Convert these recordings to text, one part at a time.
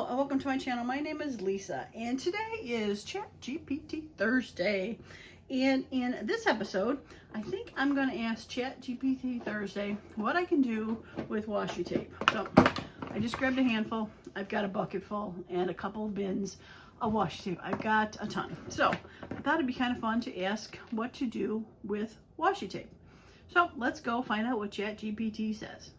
Hello and welcome to my channel. My name is Lisa and today is ChatGPT Thursday. And in this episode, I think I'm going to ask ChatGPT Thursday what I can do with washi tape. So I just grabbed a handful. I've got a bucket full and a couple of bins of washi tape. I've got a ton. So I thought it'd be kind of fun to ask what to do with washi tape. So let's go find out what ChatGPT says.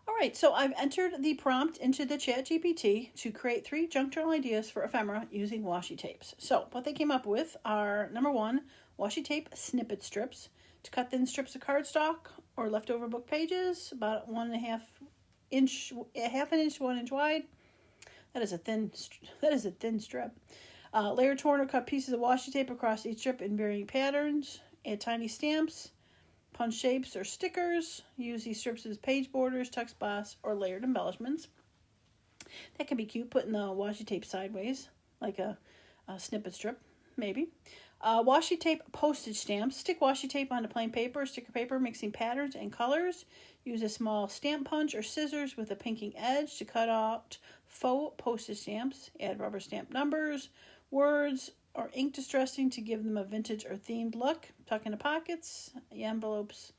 All right, so I've entered the prompt into the ChatGPT to create 3 junk journal ideas for ephemera using washi tapes. So what they came up with are, number 1, washi tape snippet strips to cut thin strips of cardstock or leftover book pages, about 1.5 inch, half an inch to 1 inch wide. That is a thin strip. Layer torn or cut pieces of washi tape across each strip in varying patterns. Add tiny stamps, punch shapes, or stickers. Use these strips as page borders, text boss, or layered embellishments. That can be cute, putting the washi tape sideways, like a snippet strip, maybe. Washi tape postage stamps. Stick washi tape onto plain paper, sticker paper, mixing patterns and colors. Use a small stamp punch or scissors with a pinking edge to cut out faux postage stamps. Add rubber stamp numbers, words, or ink distressing to give them a vintage or themed look. Tuck into pockets, envelopes,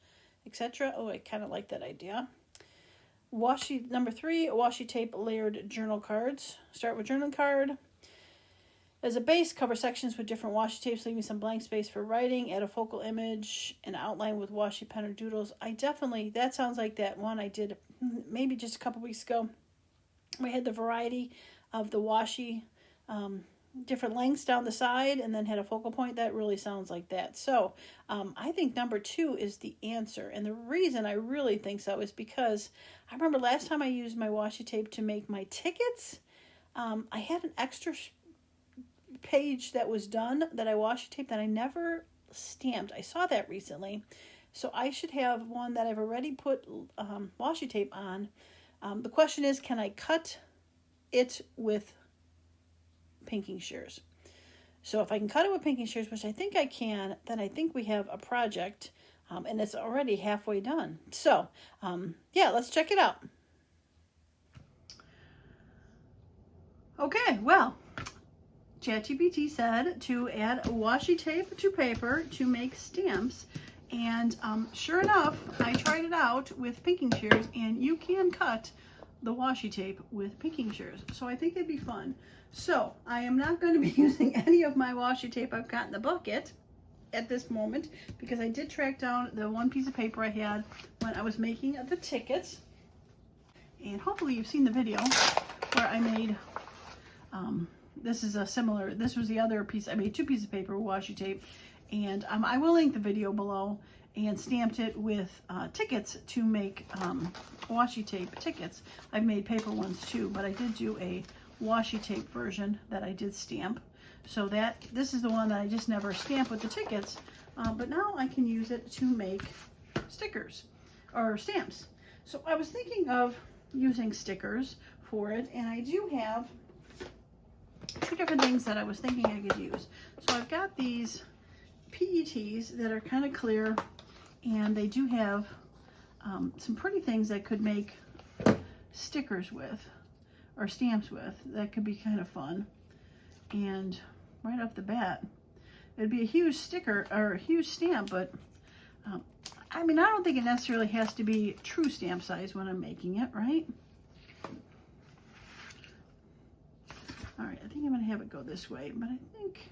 etc. Oh, I kind of like that idea. Number 3, washi tape layered journal cards. Start with journal card. As a base, cover sections with different washi tapes, leaving some blank space for writing. Add a focal image and outline with washi pen or doodles. That sounds like that one I did maybe just a couple weeks ago. We had the variety of the washi, different lengths down the side, and then had a focal point. That really sounds like that. So I think number 2 is the answer. And the reason I really think so is because I remember last time I used my washi tape to make my tickets, I had an extra page that was done that I washi taped that I never stamped. I saw that recently. So I should have one that I've already put washi tape on. The question is, can I cut it with pinking shears? So if I can cut it with pinking shears, which I think I can, then I think we have a project, and it's already halfway done. So yeah, let's check it out. Okay, well, ChatGPT said to add washi tape to paper to make stamps, and sure enough, I tried it out with pinking shears, and you can cut the washi tape with pinking shears. So I think it'd be fun. So I am not going to be using any of my washi tape I've got in the bucket at this moment, because I did track down the one piece of paper I had when I was making the tickets. And hopefully you've seen the video where I made, this was the other piece. I made 2 pieces of paper with washi tape, and I will link the video below, and stamped it with tickets to make washi tape tickets. I've made paper ones too, but I did do a washi tape version that I did stamp. So this is the one that I just never stamped with the tickets, but now I can use it to make stickers or stamps. So I was thinking of using stickers for it, and I do have 2 different things that I was thinking I could use. So I've got these PETs that are kind of clear, and they do have some pretty things that could make stickers with, or stamps with. That could be kind of fun. And right off the bat, it'd be a huge sticker or a huge stamp, but I mean, I don't think it necessarily has to be true stamp size when I'm making it, right? All right, I think I'm gonna have it go this way, but I think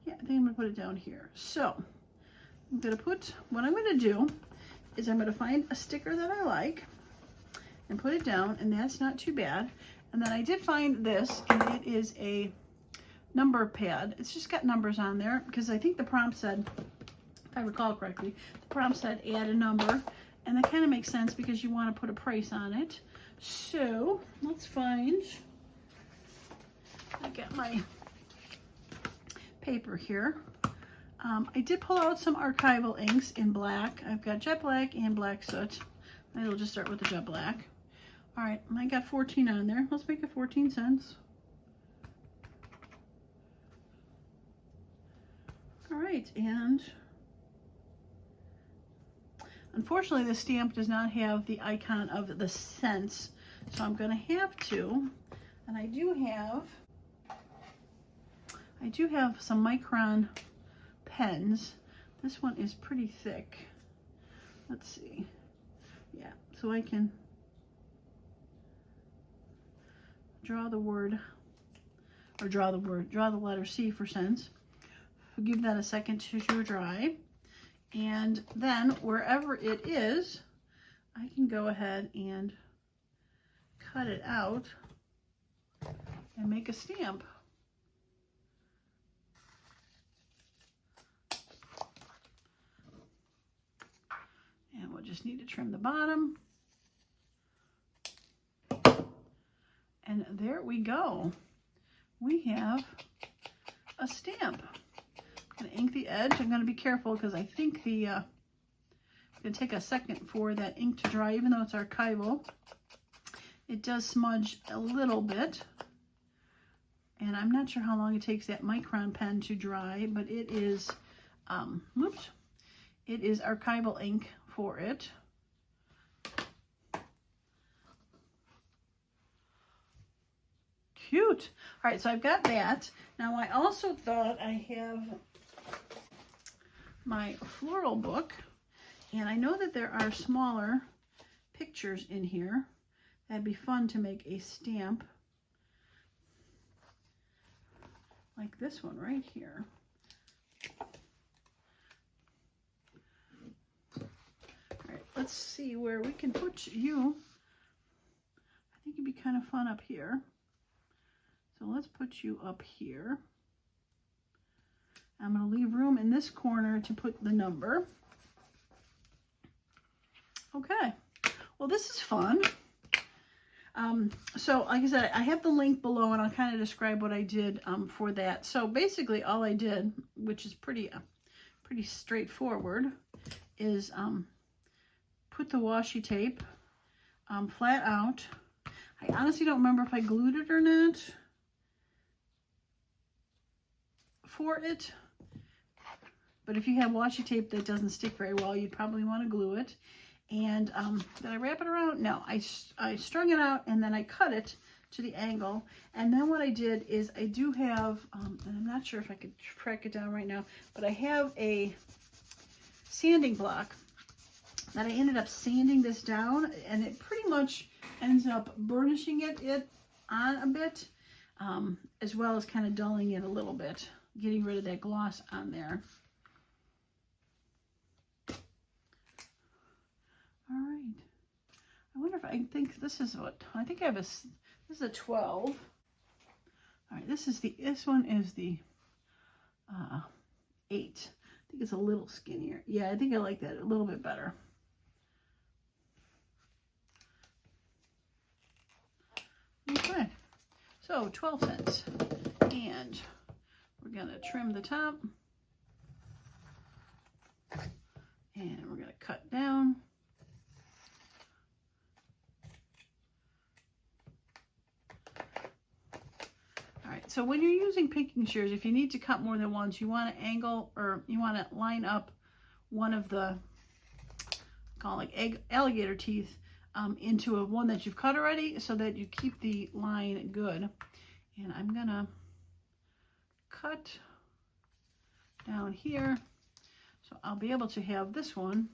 I'm gonna put it down here. So what I'm gonna do is I'm gonna find a sticker that I like and put it down, and that's not too bad. And then I did find this, and it is a number pad. It's just got numbers on there, because I think the prompt said, if I recall correctly, the prompt said add a number, and that kind of makes sense because you want to put a price on it. So let's find, I got my paper here. I did pull out some archival inks in black. I've got jet black and black soot. I'll just start with the jet black. All right, I got 14 on there. Let's make it 14 cents. All right, and Unfortunately, the stamp does not have the icon of the cents, so I'm going to have to, and I do have some micron pens. This one is pretty thick. Let's see. Yeah, so I can draw the word, or draw the letter C for cents. We'll give that a second to dry. And then wherever it is, I can go ahead and cut it out and make a stamp. And we'll just need to trim the bottom. And there we go. We have a stamp. I'm going to ink the edge. I'm going to be careful because I think it's going to take a second for that ink to dry, even though it's archival. It does smudge a little bit. And I'm not sure how long it takes that micron pen to dry, but it is, it is archival ink for it. Cute. All right, so I've got that. Now I also thought I have my floral book, and I know that there are smaller pictures in here. That'd be fun to make a stamp like this one right here. All right, let's see where we can put you. I think it'd be kind of fun up here. So let's put you up here. I'm going to leave room in this corner to put the number. Okay, well, this is fun. So like I said, I have the link below, and I'll kind of describe what I did for that. So basically all I did, which is pretty straightforward, is put the washi tape flat out. I honestly don't remember if I glued it or not for it. But if you have washi tape that doesn't stick very well, you'd probably want to glue it. And did I wrap it around? No, I strung it out, and then I cut it to the angle. And then what I did is I do have, and I'm not sure if I could track it down right now, but I have a sanding block that I ended up sanding this down, and it pretty much ends up burnishing it on a bit, as well as kind of dulling it a little bit, getting rid of that gloss on there. All right. I wonder if I think this is what, I think I have this is a 12. All right, this one is the 8. I think it's a little skinnier. Yeah, I think I like that a little bit better. Okay, so 12 cents. And we're gonna trim the top. And we're gonna cut down. So when you're using pinking shears, if you need to cut more than once, you want to angle, or you want to line up one of the, call it like alligator teeth, into one that you've cut already, so that you keep the line good. And I'm gonna cut down here, so I'll be able to have this one.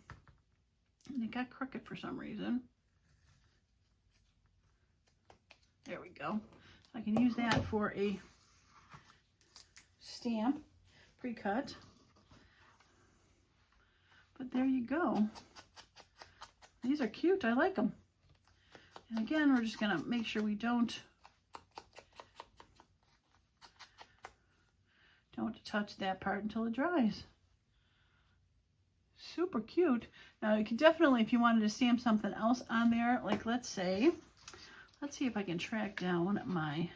And it got crooked for some reason. There we go. I can use that for a stamp, pre-cut. But there you go. These are cute. I like them. And again, we're just going to make sure we don't touch that part until it dries. Super cute. Now you can definitely, if you wanted to stamp something else on there, like let's see if I can track down my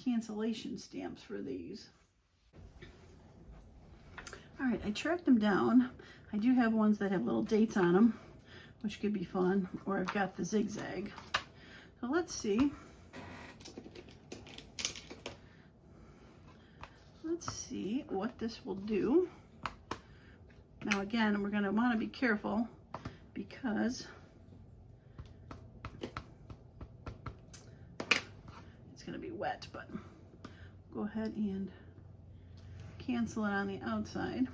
cancellation stamps for these. All right, I tracked them down. I do have ones that have little dates on them, which could be fun, or I've got the zigzag. So let's see. Let's see what this will do. Now again, we're going to want to be careful because it's going to be wet, but go ahead and cancel it on the outside.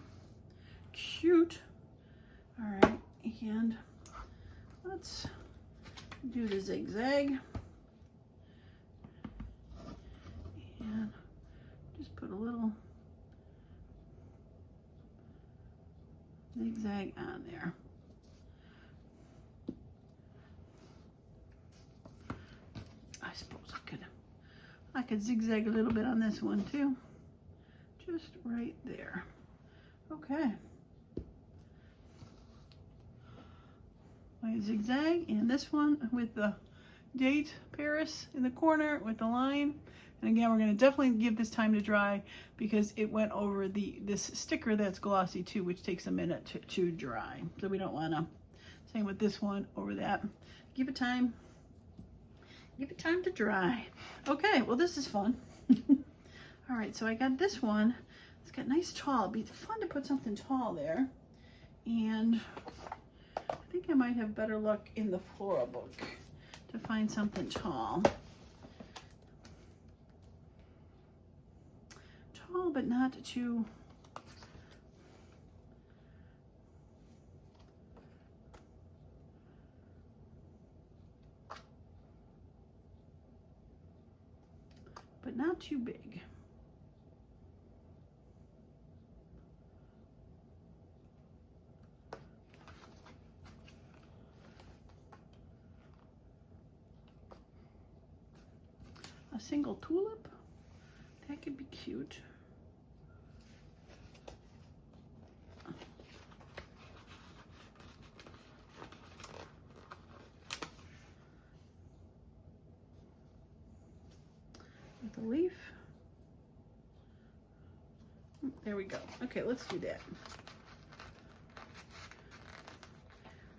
Cute. All right, and let's do the zigzag. And just put a little zigzag on there. I suppose I could zigzag a little bit on this one too. Just right there. Okay. My zigzag, and this one with the date Paris in the corner with the line. And again, we're going to definitely give this time to dry because it went over this sticker that's glossy too, which takes a minute to dry. So we don't want to, same with this one over that. Give it time. Give it time to dry. Okay, well this is fun. All right, so I got this one. It's got nice tall. It'd be fun to put something tall there. And I think I might have better luck in the Flora book to find something tall. Tall, but not too... but not too big. A single tulip, that could be cute. With a leaf. There we go. Okay, let's do that.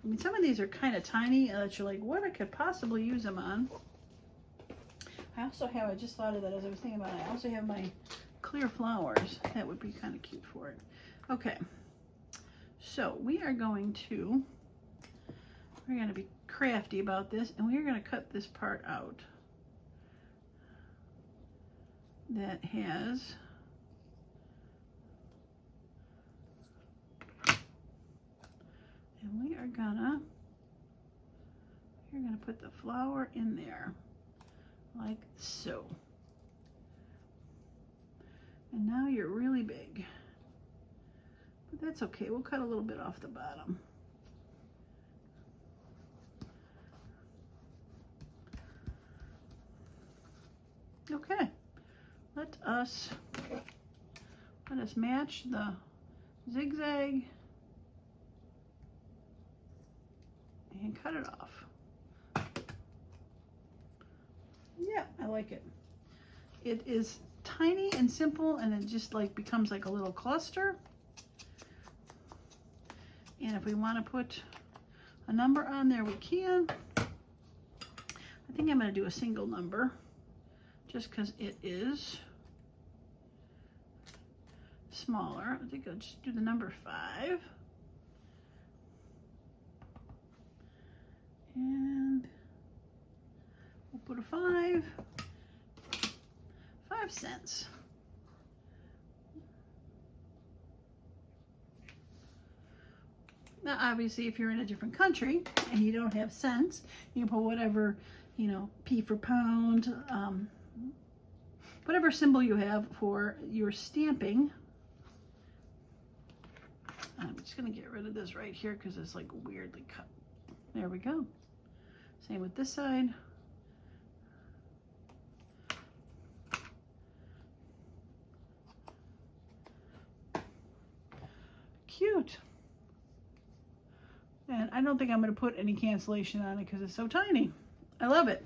I mean, some of these are kind of tiny that you're like, what I could possibly use them on. I also have, I just thought of that as I was thinking about it, I also have my clear flowers. That would be kind of cute for it. Okay, so we are going to be crafty about this, and we are going to cut this part out that has and we're gonna put the flower in there like so. And now you're really big, but that's okay. We'll cut a little bit off the bottom. Okay, let us match the zigzag and cut it off. Yeah, I like it. It is tiny and simple, and it just like becomes like a little cluster. And if we want to put a number on there, we can. I think I'm going to do a single number just because it is smaller. I think I'll just do the number 5. And we'll put a 5 cents. Now, obviously, if you're in a different country and you don't have cents, you can put whatever, you know, P for pound, whatever symbol you have for your stamping. I'm just going to get rid of this right here because it's like weirdly cut. There we go. Same with this side. Cute. And I don't think I'm going to put any cancellation on it because it's so tiny. I love it.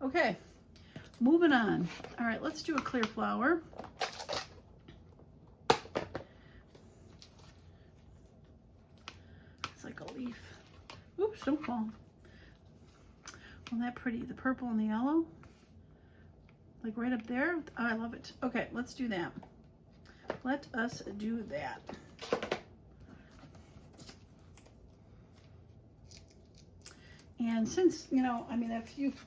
Okay, moving on. All right, let's do a clear flower. It's like a leaf. Oops, don't fall. Isn't that pretty? The purple and the yellow. Like right up there. Oh, I love it. Okay, let's do that. Let us do that. And since, you know, I mean, if you've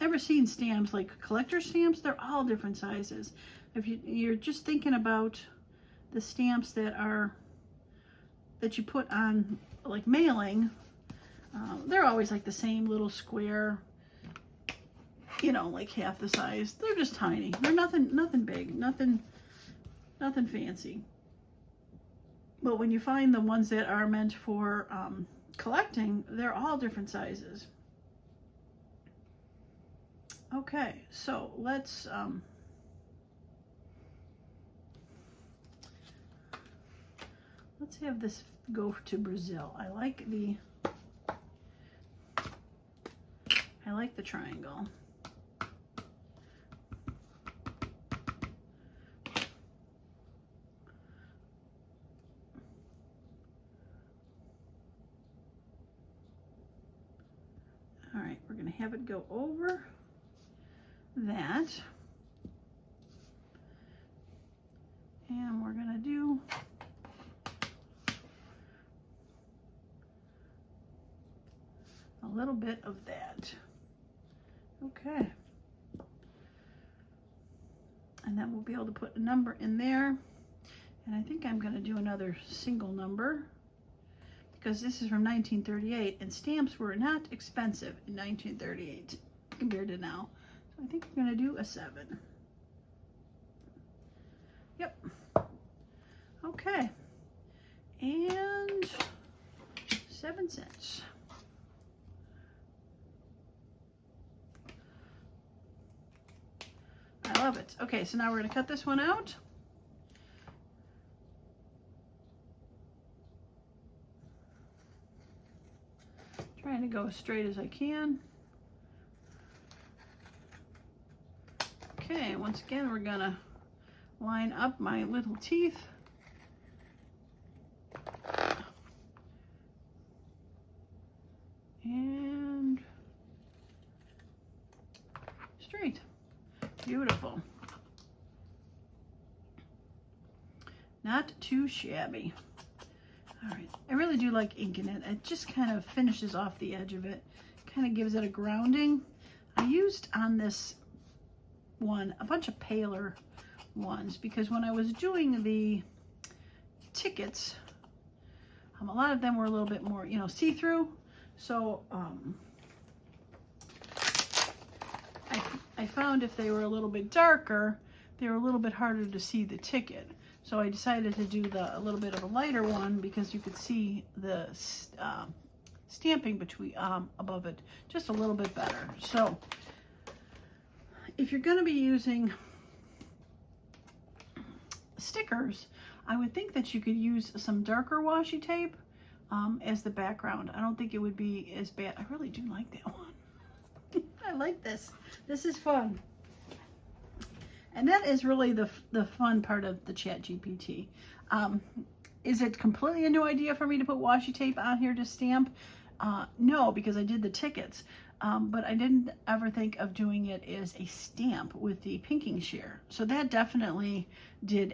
ever seen stamps, like collector stamps, they're all different sizes. If you're just thinking about the stamps that you put on like mailing, they're always like the same little square, you know, like half the size. They're just tiny. They're nothing big, nothing fancy. But when you find the ones that are meant for collecting, they're all different sizes. Okay, so let's have this go to Brazil. I like the triangle. All right, we're going to have it go over that. And we're going to do a little bit of that. Okay. And then we'll be able to put a number in there. And I think I'm going to do another single number, because this is from 1938, and stamps were not expensive in 1938 compared to now. So I think I'm going to do a 7. Yep. Okay. And 7 cents. I love it. Okay, so now we're going to cut this one out. Trying to go as straight as I can. Okay, once again, we're going to line up my little teeth. And straight. Beautiful. Not too shabby. All right, I really do like inking it. It just kind of finishes off the edge of it. Kind of gives it a grounding. I used on this one a bunch of paler ones, because when I was doing the tickets, a lot of them were a little bit more, you know, see-through. So I found if they were a little bit darker, they were a little bit harder to see the ticket. So I decided to do a little bit of a lighter one, because you could see the stamping between above it just a little bit better. So if you're going to be using stickers, I would think that you could use some darker washi tape as the background. I don't think it would be as bad. I really do like that one. I like this. This is fun. And that is really the fun part of the ChatGPT. Is it completely a new idea for me to put washi tape on here to stamp? No, because I did the tickets. But I didn't ever think of doing it as a stamp with the pinking shear. So that definitely did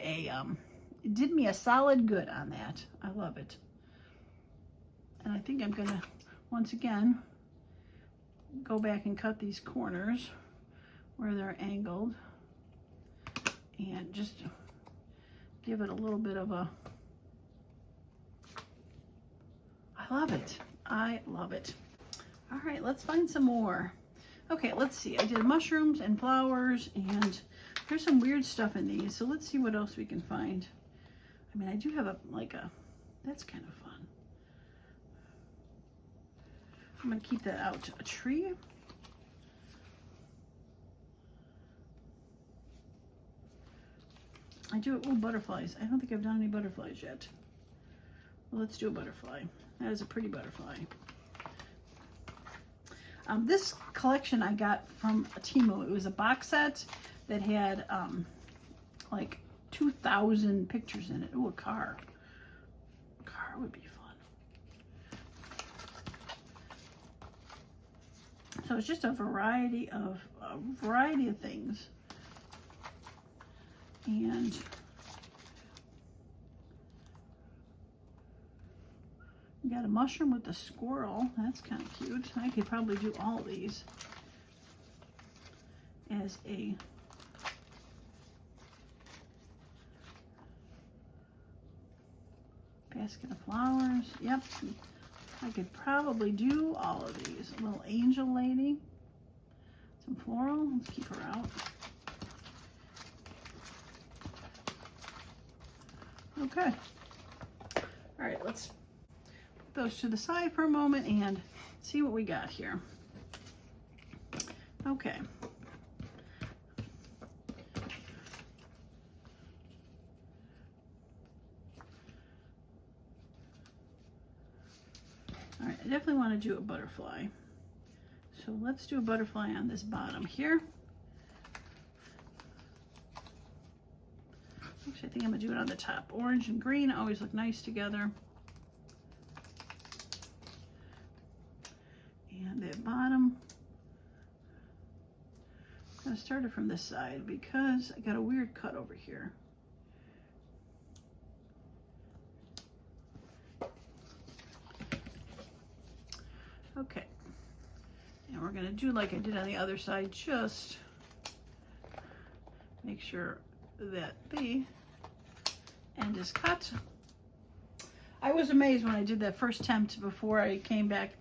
me a solid good on that. I love it. And I think I'm gonna, once again, go back and cut these corners where they're angled, and just give it a little bit of a, I love it. I love it. All right, let's find some more. Okay, let's see. I did mushrooms and flowers, and there's some weird stuff in these. So let's see what else we can find. I mean, I do have that's kind of fun. I'm gonna keep that out. A tree. I do, butterflies. I don't think I've done any butterflies yet. Well, let's do a butterfly. That is a pretty butterfly. This collection I got from Temu. It was a box set that had like 2,000 pictures in it. Ooh, a car. A car would be fun. So it's just a variety of things. And We got a mushroom with a squirrel. That's kind of cute. I could probably do all these as a basket of flowers. Yep. I could probably do all of these. A little angel lady. Some floral. Let's keep her out. Okay. All right, let's put those to the side for a moment and see what we got here. Okay. All right, I definitely want to do a butterfly. So let's do a butterfly on this bottom here. Actually, I think I'm gonna do it on the top. Orange and green always look nice together. And the bottom, I'm gonna start it from this side because I got a weird cut over here. Okay, and we're gonna do like I did on the other side, just make sure that the end is cut. I was amazed when I did that first attempt before I came back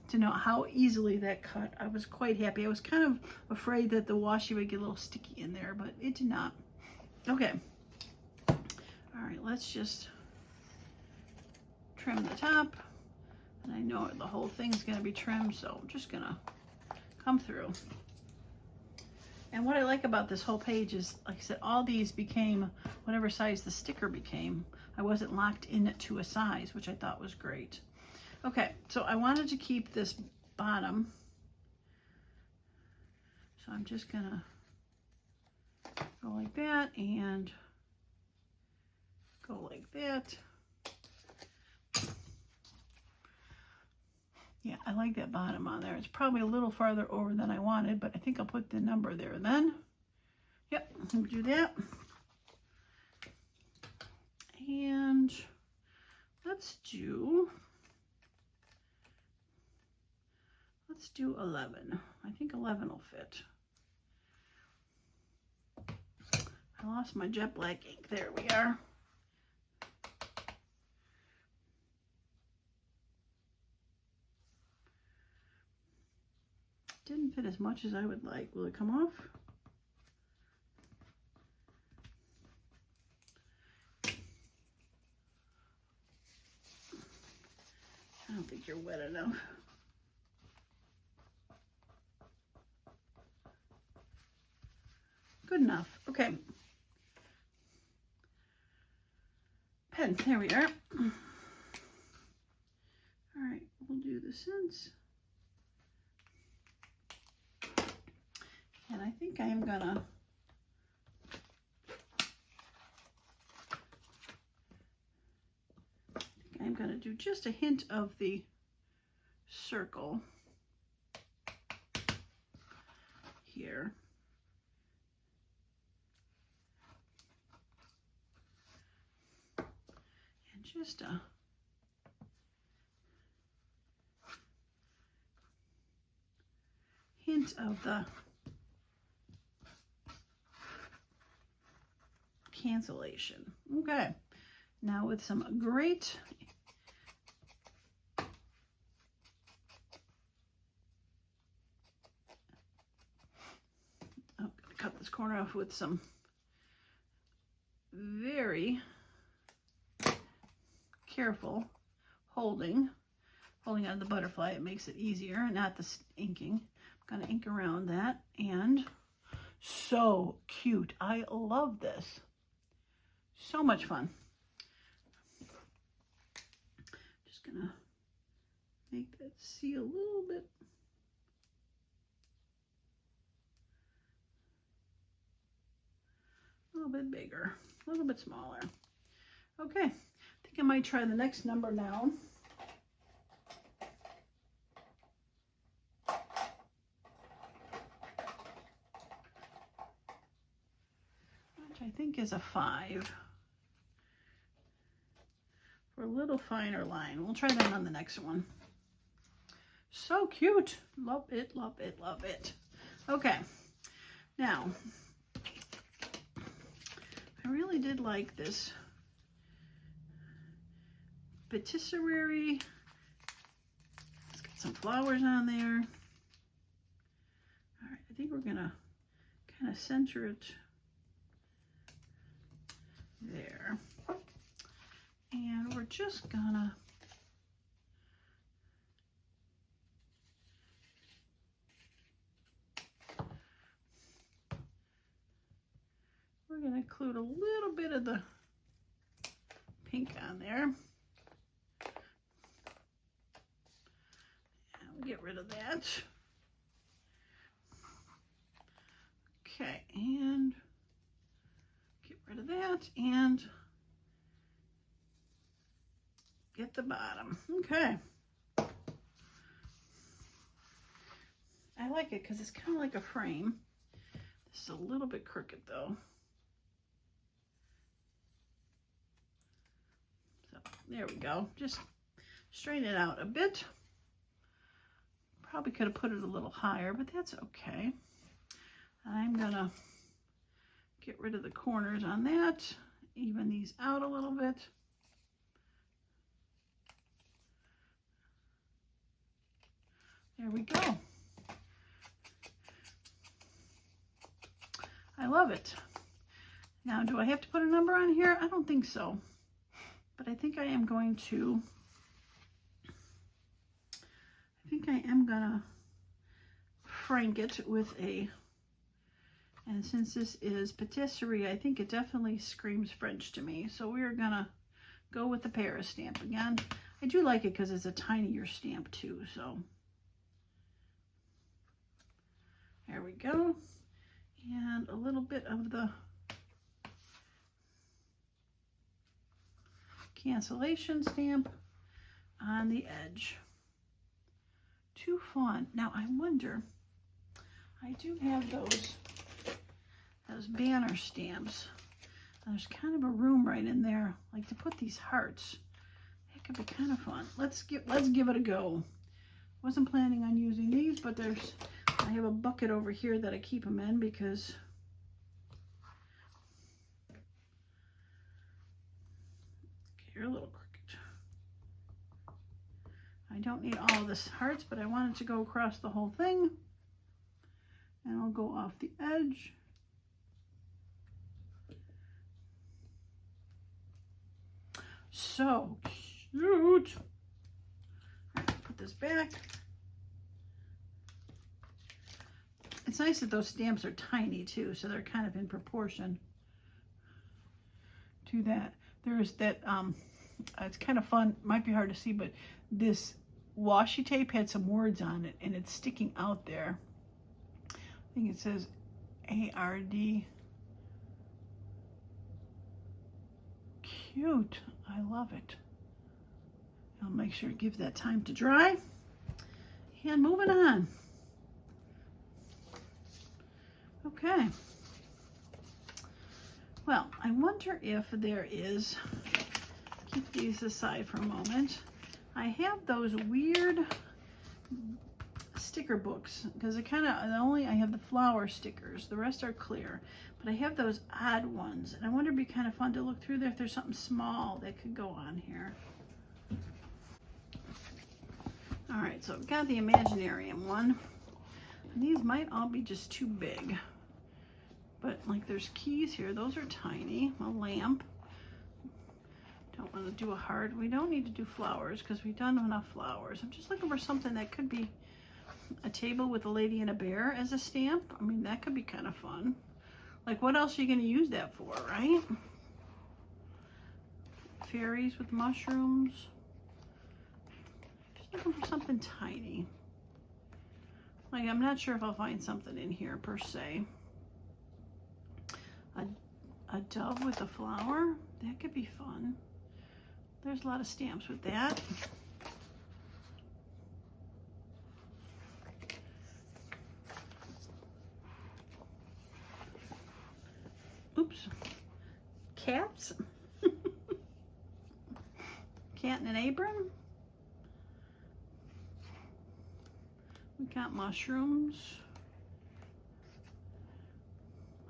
to know how easily that cut. I was quite happy. I was kind of afraid that the washi would get a little sticky in there, but it did not. Okay. All right, let's just trim the top. And I know the whole thing's gonna be trimmed, so I'm just gonna come through. And what I like about this whole page is, like I said, all these became whatever size the sticker became. I wasn't locked into a size, which I thought was great. Okay, so I wanted to keep this bottom. So I'm just gonna go like that and go like that. Yeah, I like that bottom on there. It's probably a little farther over than I wanted, but I think I'll put the number there then. Yep, we'll do that. And let's do 11. I think 11 will fit. I lost my jet black ink. There we are. Didn't fit as much as I would like. Will it come off? I don't think you're wet enough. Good enough. Okay. Pen. There we are. All right. We'll do the cents. And I think I am gonna do just a hint of the circle here. And just a hint of the cancellation. Okay, now with some great cut this corner off with some very careful holding on the butterfly. It makes it easier, not the inking. I'm gonna ink around that, and so cute. I love this. So much fun. Just gonna make that see a little bit. A little bit bigger, a little bit smaller. Okay, I think I might try the next number now. Which I think is a 5. For a little little finer line. We'll try that on the next one. So cute. Love it, love it, love it. Okay, now, I really did like this patisserie. Let's get some flowers on there. All right, I think we're gonna kind of center it there. And we're just gonna include a little bit of the pink on there. And we'll get rid of that. Okay, and get rid of that and get the bottom. Okay. I like it because it's kind of like a frame. This is a little bit crooked though. So there we go. Just straighten it out a bit. Probably could have put it a little higher, but that's okay. I'm gonna get rid of the corners on that, even these out a little bit. There we go. I love it. Now, do I have to put a number on here? I don't think so. But I think I am going to, frank it with a, and since this is patisserie, I think it definitely screams French to me. So we're gonna go with the Paris stamp again. I do like it because it's a tinier stamp too, so. There we go. And a little bit of the cancellation stamp on the edge. Too fun. Now I wonder, I do have those banner stamps. There's kind of a room right in there, like to put these hearts. It could be kind of fun. Let's give it a go. Wasn't planning on using these, but I have a bucket over here that I keep them in because you're a little crooked. I don't need all of this hearts, but I want it to go across the whole thing. And I'll go off the edge. So cute. All right, put this back. It's nice that those stamps are tiny too, so they're kind of in proportion to that. There's that, it's kind of fun, might be hard to see, but this washi tape had some words on it and it's sticking out there. I think it says ARD. Cute, I love it. I'll make sure to give that time to dry. And moving on. Okay. Well, I wonder if there is, keep these aside for a moment. I have those weird sticker books because I have the flower stickers. The rest are clear, but I have those odd ones. And I wonder it'd be kind of fun to look through there if there's something small that could go on here. All right, so I've got the Imaginarium one. And these might all be just too big. But like there's keys here, those are tiny. A lamp. Don't want to do a heart. We don't need to do flowers because we've done enough flowers. I'm just looking for something that could be a table with a lady and a bear as a stamp. I mean, that could be kind of fun. Like what else are you going to use that for, right? Fairies with mushrooms. Just looking for something tiny. Like I'm not sure if I'll find something in here per se. A dove with a flower, that could be fun. There's a lot of stamps with that. Oops. Cats. cat in an apron. We got mushrooms.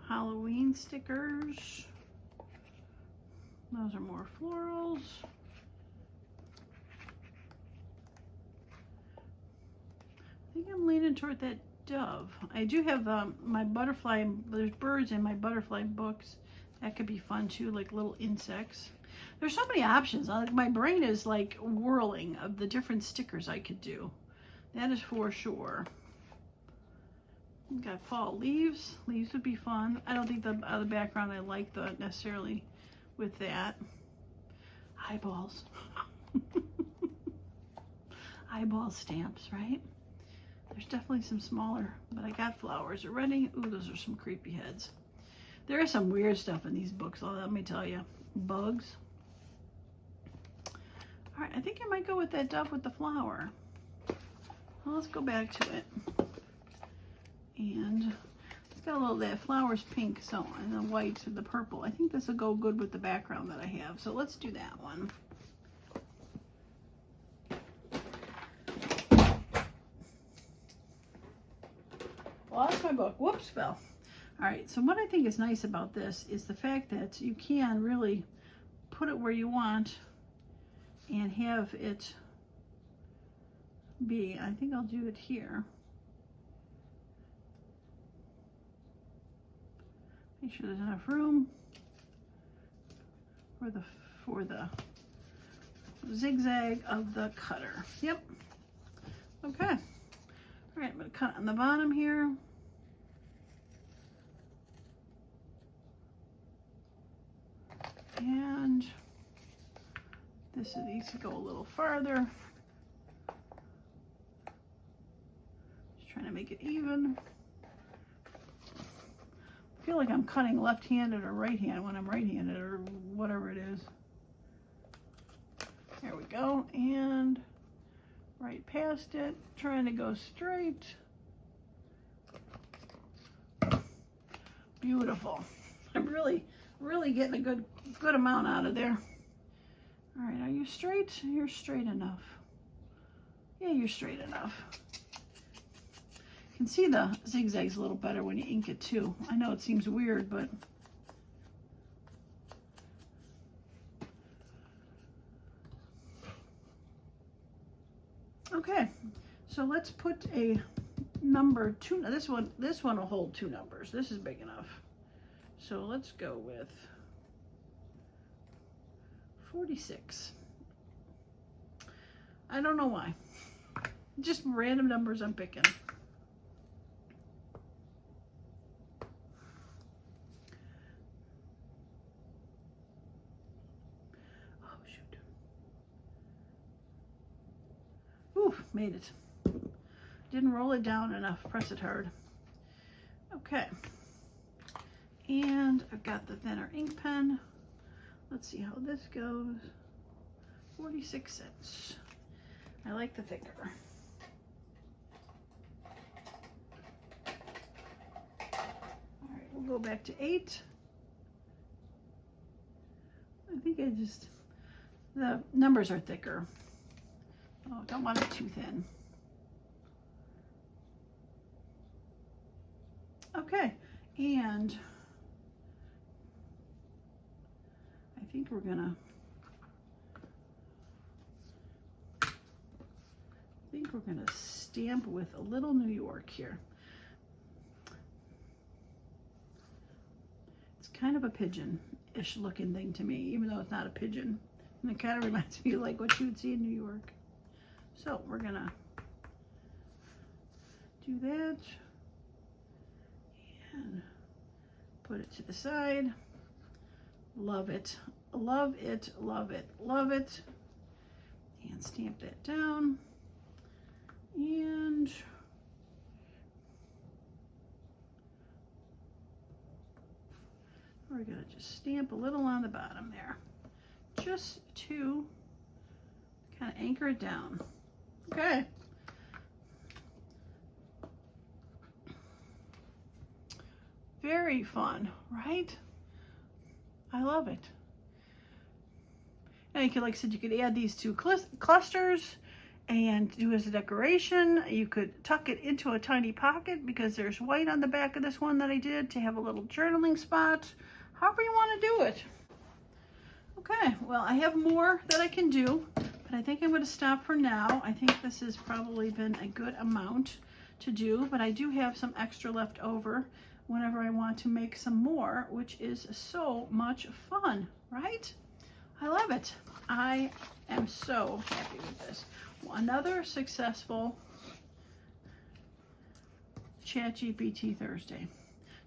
Halloween stickers. Those are more florals. I think I'm leaning toward that dove. I do have my butterfly, there's birds in my butterfly books. That could be fun too, like little insects. There's so many options. My brain is like whirling of the different stickers I could do. That is for sure. We've got fall leaves. Leaves would be fun. I don't think the background I like necessarily with that. Eyeballs. Eyeball stamps, right? There's definitely some smaller, but I got flowers already. Ooh, those are some creepy heads. There is some weird stuff in these books, let me tell you. Bugs. All right, I think I might go with that dove with the flower. Well, let's go back to it. And it's got a little, that flower's pink, so, and the white and the purple. I think this will go good with the background that I have. So let's do that one. Lost my book. Whoops, fell. All right, so what I think is nice about this is the fact that you can really put it where you want and have it be. I think I'll do it here. Make sure there's enough room for the zigzag of the cutter. Yep. Okay. All right, I'm going to cut on the bottom here. And this needs to go a little farther. Just trying to make it even. I feel like I'm cutting left-handed or right-handed when I'm right-handed or whatever it is. There we go. And right past it, trying to go straight. Beautiful. I'm really getting a good amount out of there. All right, are you straight? You're straight enough. Yeah, you're straight enough. You can see the zigzags a little better when you ink it too. I know it seems weird, but okay. So let's put a number 2. This one will hold 2 numbers. This is big enough. So let's go with 46. I don't know why. Just random numbers I'm picking. Oh, shoot. Ooh, made it. Didn't roll it down enough. Press it hard. Okay. And I've got the thinner ink pen. Let's see how this goes. 46 cents. I like the thicker. All right, we'll go back to 8. I think the numbers are thicker. Oh, don't want it too thin. Okay, and I think we're gonna stamp with a little New York here. It's kind of a pigeon-ish looking thing to me, even though it's not a pigeon. And it kind of reminds me of like what you would see in New York. So we're gonna do that and put it to the side. Love it, love it, love it, love it. And stamp that down. And we're gonna just stamp a little on the bottom there, just to kind of anchor it down. Okay. Very fun, right? I love it. And you could, like I said, you could add these two clusters and do as a decoration. You could tuck it into a tiny pocket because there's white on the back of this one that I did to have a little journaling spot. However you want to do it. Okay, well, I have more that I can do, but I think I'm going to stop for now. I think this has probably been a good amount to do, but I do have some extra left over whenever I want to make some more, which is so much fun, right? I love it. I am so happy with this. Another successful ChatGPT Thursday.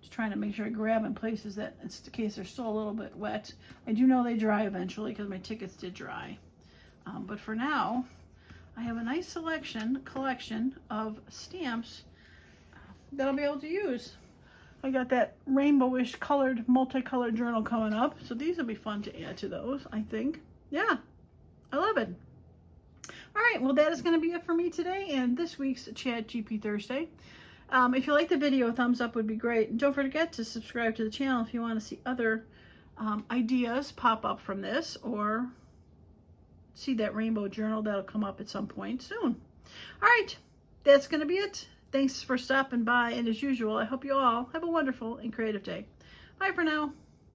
Just trying to make sure I grab in places that, in case they're still a little bit wet. I do know they dry eventually because my tickets did dry. But for now, I have a nice collection of stamps that I'll be able to use. I got that rainbowish colored, multicolored journal coming up. So these will be fun to add to those, I think. Yeah, I love it. All right, well, that is going to be it for me today and this week's ChatGPT Thursday. If you like the video, a thumbs up would be great. And don't forget to subscribe to the channel if you want to see other ideas pop up from this, or see that rainbow journal that'll come up at some point soon. All right, that's going to be it. Thanks for stopping by, and as usual, I hope you all have a wonderful and creative day. Bye for now.